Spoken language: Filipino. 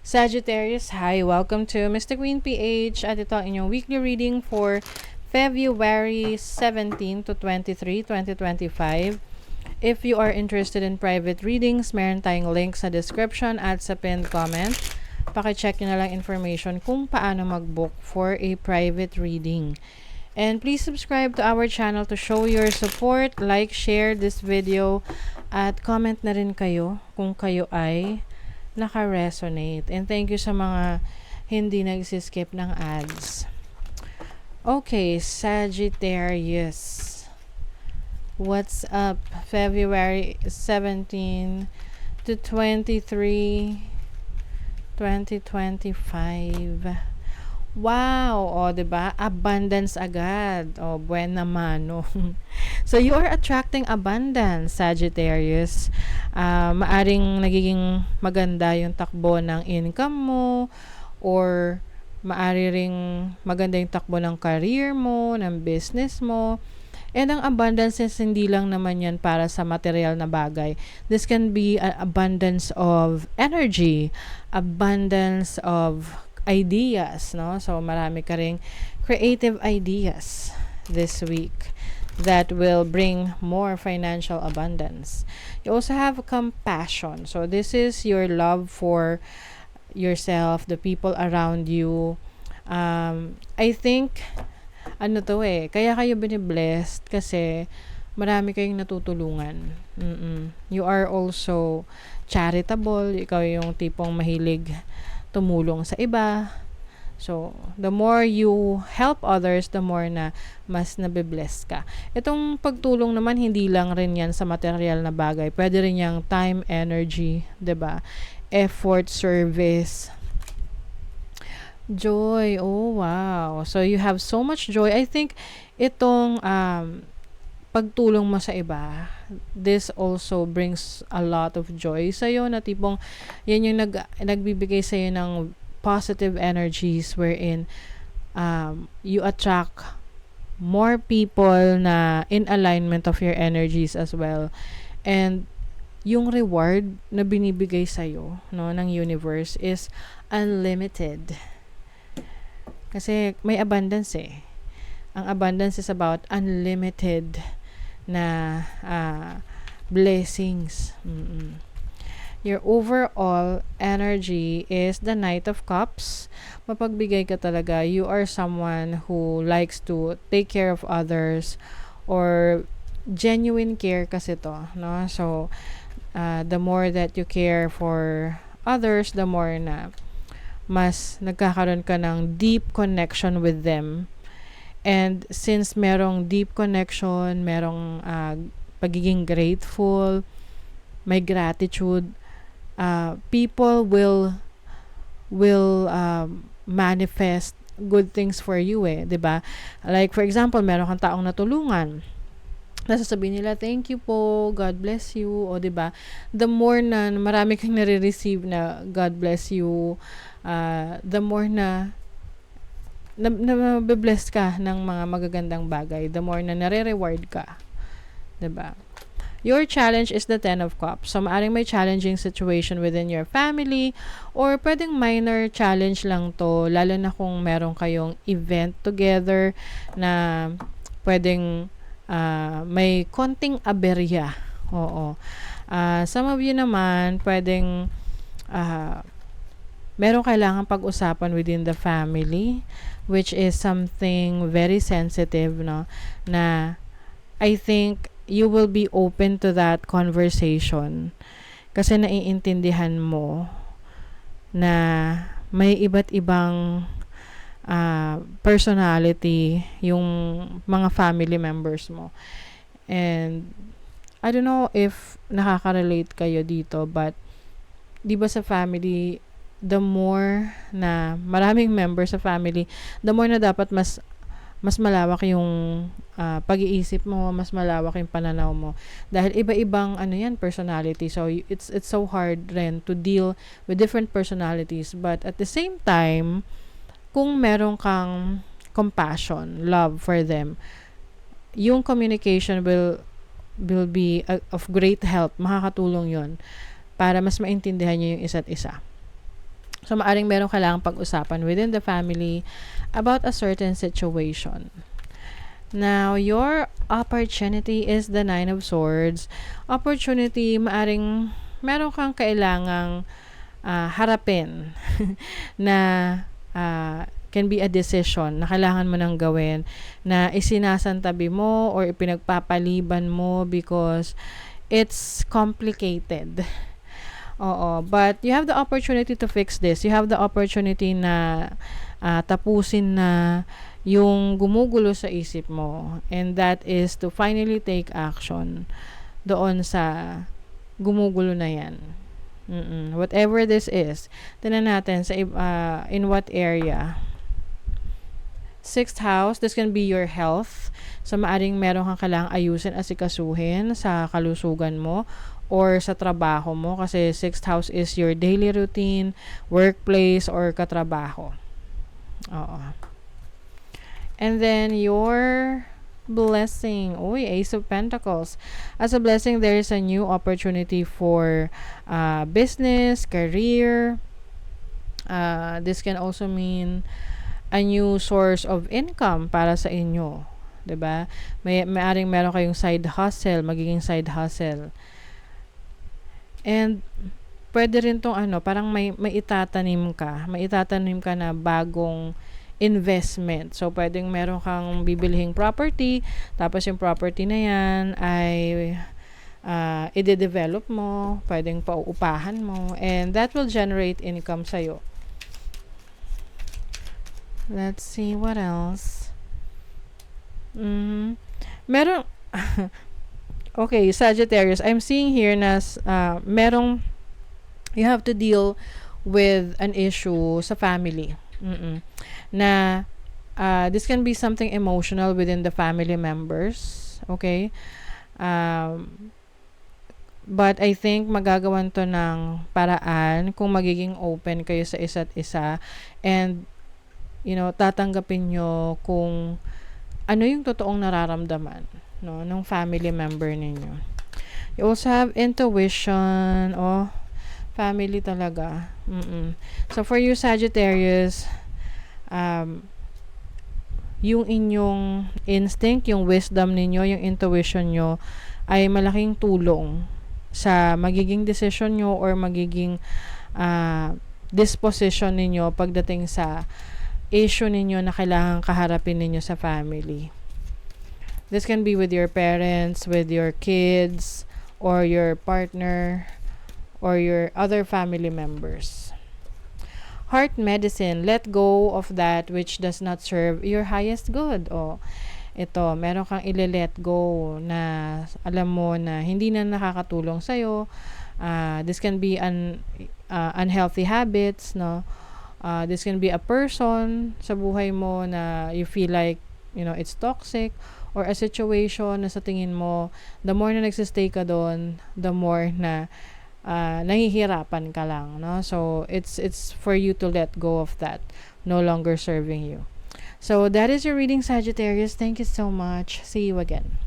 Sagittarius, hi! Welcome to Mr. Queen PH at ito ang inyong weekly reading for February 17 to 23, 2025. If you are interested in private readings, meron tayong link sa description at sa pinned comment. Pakicheck nyo na lang information kung paano mag-book for a private reading. And please subscribe to our channel to show your support, like, share this video, at comment na rin kayo kung kayo ay naka-resonate. And thank you sa mga hindi nagsiskip ng ads. Okay, Sagittarius. What's up? February 17 to 23, 2025. Wow! O, diba? Abundance agad. O, buena mano. So, you are attracting abundance, Sagittarius. Maaring nagiging maganda yung takbo ng income mo, or maari ring maganda yung takbo ng career mo, ng business mo. And ang abundance is hindi lang naman yan para sa material na bagay. This can be an abundance of energy, abundance of ideas, no? So, marami ka ring creative ideas this week that will bring more financial abundance. You also have compassion. So, this is your love for yourself, the people around you. I think, kaya kayo biniblessed kasi marami kayong natutulungan. You are also charitable. Ikaw yung tipong mahilig tumulong sa iba. So, the more you help others, the more na mas nabibless ka. Itong pagtulong naman, hindi lang rin yan sa material na bagay. Pwede rin yung time, energy, 'di ba? Effort, service, joy. Oh, wow. So, you have so much joy. I think itong pagtulong mo sa iba, this also brings a lot of joy sa'yo, na tipong yan yung nagbibigay sa'yo ng positive energies wherein you attract more people na in alignment of your energies as well. And yung reward na binibigay sa'yo, no, ng universe is unlimited. Kasi may abundance eh. Ang abundance is about unlimited na blessings. Your overall energy is the Knight of Cups. Mapagbigay ka talaga. You are someone who likes to take care of others, or genuine care kasi to, no? So, the more that you care for others, the more na mas nagkakaroon ka ng deep connection with them. And since merong deep connection, merong pagiging grateful, may gratitude, people will manifest good things for you eh, 'di ba? Like for example, meron kang taong natulungan. Nasasabihin nila, thank you po, God bless you, o 'di ba? The more na marami kang nare-receive na God bless you, the more na bless ka ng mga magagandang bagay, the more na nare-reward ka. 'Di ba? Your challenge is the Ten of Cups. So, maaring may challenging situation within your family, or pwedeng minor challenge lang to, lalo na kung meron kayong event together na pwedeng may konting aberya. Oo. Some of you naman, pwedeng meron kailangan pag-usapan within the family, which is something very sensitive, no? Na I think you will be open to that conversation kasi naiintindihan mo na may iba't ibang personality yung mga family members mo. And I don't know if nakaka-relate kayo dito, but di ba sa family, the more na maraming members sa family, the more na dapat mas malawak yung pag-iisip mo, mas malawak yung pananaw mo. Dahil iba-ibang personality. So, it's so hard rin to deal with different personalities. But at the same time, kung meron kang compassion, love for them, yung communication will be of great help. Makakatulong yon para mas maintindihan nyo yung isa't isa. So, maaring meron kailangang pag-usapan within the family about a certain situation. Now, your opportunity is the Nine of Swords. Opportunity, maaring meron kang kailangang harapin na can be a decision na kailangan mo nang gawin na isinasantabi mo or ipinagpapaliban mo because it's complicated. Oo, but you have the opportunity to fix this. You have the opportunity na tapusin na yung gumugulo sa isip mo, and that is to finally take action doon sa gumugulo na yan. Whatever this is, tingnan natin sa in what area. Sixth house, this can be your health. So, maaring meron kang kailangang ayusin, asikasuhin sa kalusugan mo or sa trabaho mo kasi sixth house is your daily routine, workplace, or katrabaho. Oo. And then, your blessing. Uy, Ace of Pentacles. As a blessing, there is a new opportunity for business, career. This can also mean a new source of income para sa inyo. 'Di ba? Maaring meron kayong side hustle, magiging side hustle. And pwede rin tong parang may itatanim ka na bagong investment. So, pwedeng meron kang bibilhing property, tapos yung property na yan ay i-develop mo, pwedeng pauupahan mo, and that will generate income sa'yo. Let's see what else. Meron okay, Sagittarius, I'm seeing here na merong you have to deal with an issue sa family. Na this can be something emotional within the family members, okay? But I think magagawan to ng paraan kung magiging open kayo sa isa't isa, and tatanggapin nyo kung ano yung totoong nararamdaman ng family member ninyo. You also have intuition. Family talaga. So, for you, Sagittarius, yung inyong instinct, yung wisdom ninyo, yung intuition nyo, ay malaking tulong sa magiging decision nyo or magiging disposition ninyo pagdating sa issue ninyo na kailangan kaharapin ninyo sa family. This can be with your parents, with your kids, or your partner, or your other family members. Heart medicine, let go of that which does not serve your highest good. Ito, meron kang ile-let go na alam mo na hindi na nakakatulong sa'yo. This can be unhealthy habits, no? This can be a person sa buhay mo na you feel like, it's toxic, or a situation na sa tingin mo, the more na nagsistay ka doon, the more na nahihirapan ka lang, no? So, it's for you to let go of that, no longer serving you. So, that is your reading, Sagittarius. Thank you so much. See you again.